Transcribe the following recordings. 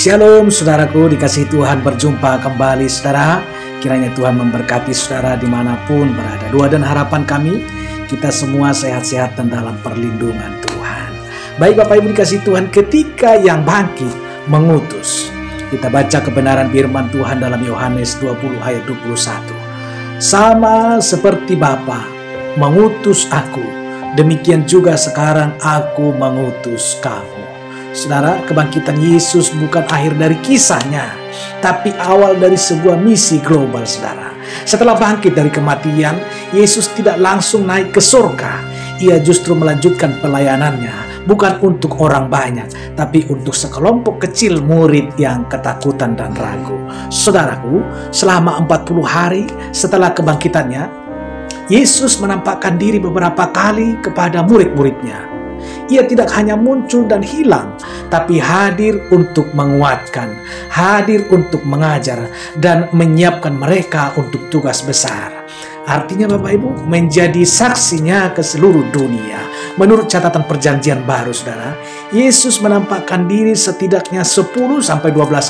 Shalom saudaraku, dikasihi Tuhan, berjumpa kembali saudara. Kiranya Tuhan memberkati saudara dimanapun berada. Doa dan harapan kami, kita semua sehat-sehat dan dalam perlindungan Tuhan. Baik Bapak Ibu dikasihi Tuhan, ketika yang bangkit mengutus. Kita baca kebenaran firman Tuhan dalam Yohanes 20 ayat 21. Sama seperti Bapa mengutus aku, demikian juga sekarang aku mengutus kamu. Saudara, kebangkitan Yesus bukan akhir dari kisahnya, tapi awal dari sebuah misi global, saudara. Setelah bangkit dari kematian, Yesus tidak langsung naik ke surga. Ia justru melanjutkan pelayanannya, bukan untuk orang banyak, tapi untuk sekelompok kecil murid yang ketakutan dan ragu. Saudaraku, selama 40 hari setelah kebangkitannya, Yesus menampakkan diri beberapa kali kepada murid-muridnya. Ia tidak hanya muncul dan hilang, tapi hadir untuk menguatkan, hadir untuk mengajar, dan menyiapkan mereka untuk tugas besar. Artinya Bapak Ibu, menjadi saksinya ke seluruh dunia. Menurut catatan perjanjian baru, saudara, Yesus menampakkan diri setidaknya 10-12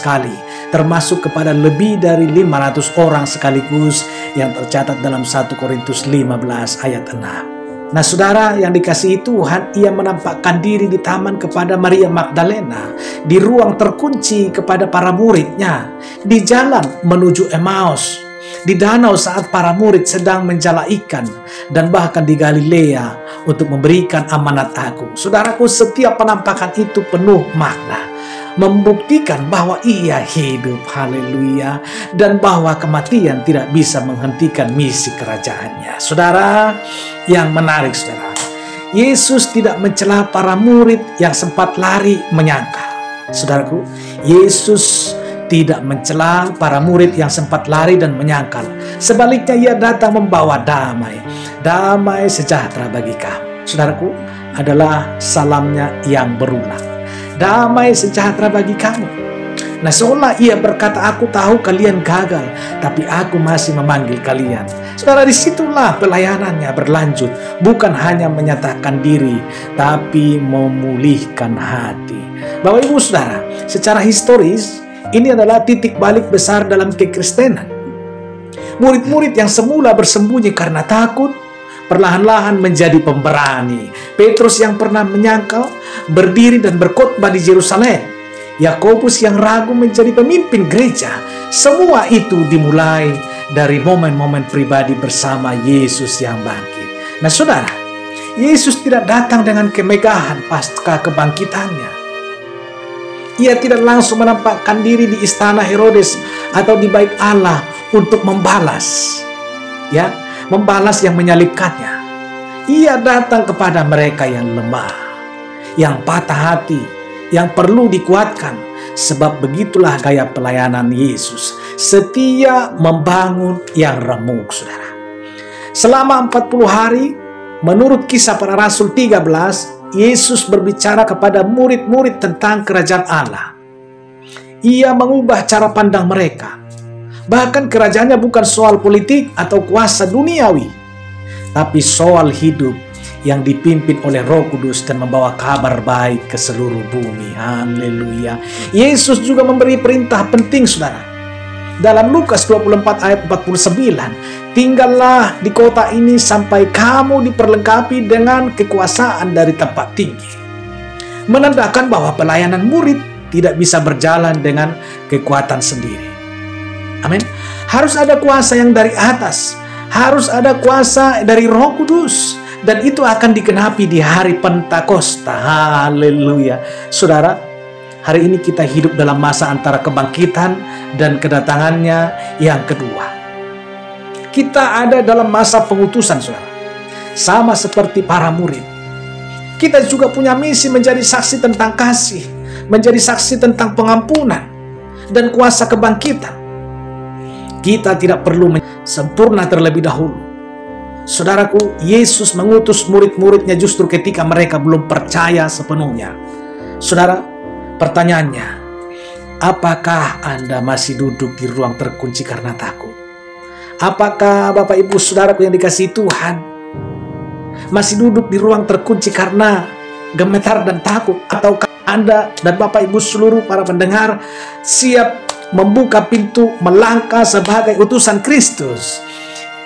kali, termasuk kepada lebih dari 500 orang sekaligus yang tercatat dalam 1 Korintus 15 ayat 6. Nah saudara yang dikasihi Tuhan, ia menampakkan diri di taman kepada Maria Magdalena, di ruang terkunci kepada para muridnya, di jalan menuju Emmaus, di danau saat para murid sedang menjala ikan, dan bahkan di Galilea untuk memberikan amanat agung. Saudaraku, setiap penampakan itu penuh makna, membuktikan bahwa ia hidup, haleluya, dan bahwa kematian tidak bisa menghentikan misi kerajaannya. Saudara, yang menarik saudara, Yesus tidak mencela para murid yang sempat lari menyangkal. Saudaraku, Yesus tidak mencela para murid yang sempat lari dan menyangkal. Sebaliknya ia datang membawa damai, damai sejahtera bagi kamu. Saudaraku, adalah salamnya yang berulang. Damai sejahtera bagi kamu. Nah, seolah ia berkata, aku tahu kalian gagal, tapi aku masih memanggil kalian. Saudara, disitulah pelayanannya berlanjut. Bukan hanya menyatakan diri, tapi memulihkan hati. Bapak Ibu Saudara, secara historis, ini adalah titik balik besar dalam kekristenan. Murid-murid yang semula bersembunyi karena takut, perlahan-lahan menjadi pemberani. Petrus yang pernah menyangkal, berdiri dan berkhotbah di Yerusalem. Yakobus yang ragu menjadi pemimpin gereja. Semua itu dimulai dari momen-momen pribadi bersama Yesus yang bangkit. Nah saudara, Yesus tidak datang dengan kemegahan pasca kebangkitannya. Ia tidak langsung menampakkan diri di istana Herodes atau di bait Allah untuk membalas, membalas yang menyalibkannya. Ia datang kepada mereka yang lemah, yang patah hati, yang perlu dikuatkan. Sebab begitulah gaya pelayanan Yesus, setia membangun yang remuk, saudara. Selama 40 hari, menurut Kisah Para Rasul 13, Yesus berbicara kepada murid-murid tentang kerajaan Allah. Ia mengubah cara pandang mereka. Bahkan kerajaannya bukan soal politik atau kuasa duniawi, tapi soal hidup yang dipimpin oleh Roh Kudus dan membawa kabar baik ke seluruh bumi. Haleluya. Yesus juga memberi perintah penting, saudara. Dalam Lukas 24 ayat 49, tinggallah di kota ini sampai kamu diperlengkapi dengan kekuasaan dari tempat tinggi. Menandakan bahwa pelayanan murid tidak bisa berjalan dengan kekuatan sendiri. Amin. Harus ada kuasa yang dari atas. Harus ada kuasa dari Roh Kudus. Dan itu akan digenapi di hari Pentakosta. Haleluya. Saudara, hari ini kita hidup dalam masa antara kebangkitan dan kedatangannya yang kedua. Kita ada dalam masa pengutusan, saudara. Sama seperti para murid. Kita juga punya misi menjadi saksi tentang kasih, menjadi saksi tentang pengampunan dan kuasa kebangkitan. Kita tidak perlu sempurna terlebih dahulu. Saudaraku, Yesus mengutus murid-muridnya justru ketika mereka belum percaya sepenuhnya. Saudara, pertanyaannya, apakah Anda masih duduk di ruang terkunci karena takut? Apakah Bapak Ibu Saudaraku yang dikasihi Tuhan masih duduk di ruang terkunci karena gemetar dan takut? Atau Anda dan Bapak Ibu seluruh para pendengar siap membuka pintu melangkah sebagai utusan Kristus.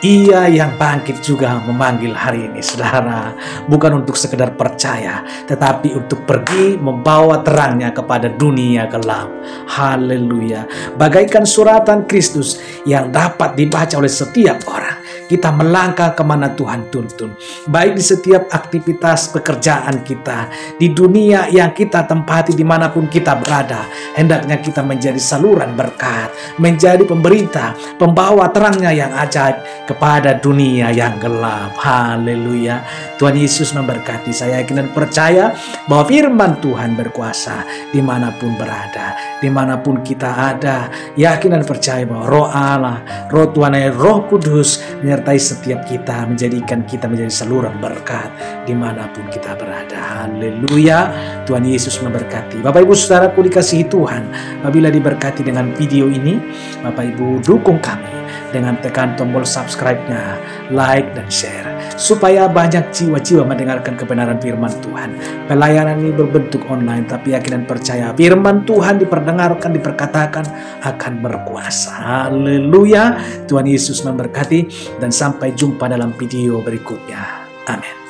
Ia yang bangkit juga memanggil hari ini, saudara, bukan untuk sekedar percaya, tetapi untuk pergi membawa terangnya kepada dunia gelap. Haleluya. Bagaikan suratan Kristus yang dapat dibaca oleh setiap orang, kita melangkah kemana Tuhan tuntun, baik di setiap aktivitas pekerjaan kita, di dunia yang kita tempati dimanapun kita berada. Hendaknya kita menjadi saluran berkat, menjadi pemberita, pembawa terangnya yang ajaib kepada dunia yang gelap. Haleluya. Tuhan Yesus memberkati. Saya yakin dan percaya bahwa firman Tuhan berkuasa dimanapun berada, dimanapun kita ada. Yakin dan percaya bahwa Roh Allah, Roh Tuhan, Roh Kudus menyertai setiap kita, menjadikan kita menjadi saluran berkat dimanapun kita berada. Haleluya. Tuhan Yesus memberkati. Bapak Ibu saudaraku dikasihi Tuhan, apabila diberkati dengan video ini, Bapak Ibu dukung kami dengan tekan tombol subscribe-nya, like dan share, supaya banyak jiwa-jiwa mendengarkan kebenaran firman Tuhan. Pelayanan ini berbentuk online, tapi yakin dan percaya firman Tuhan diperdengarkan, diperkatakan akan berkuasa. Haleluya. Tuhan Yesus memberkati dan sampai jumpa dalam video berikutnya. Amin.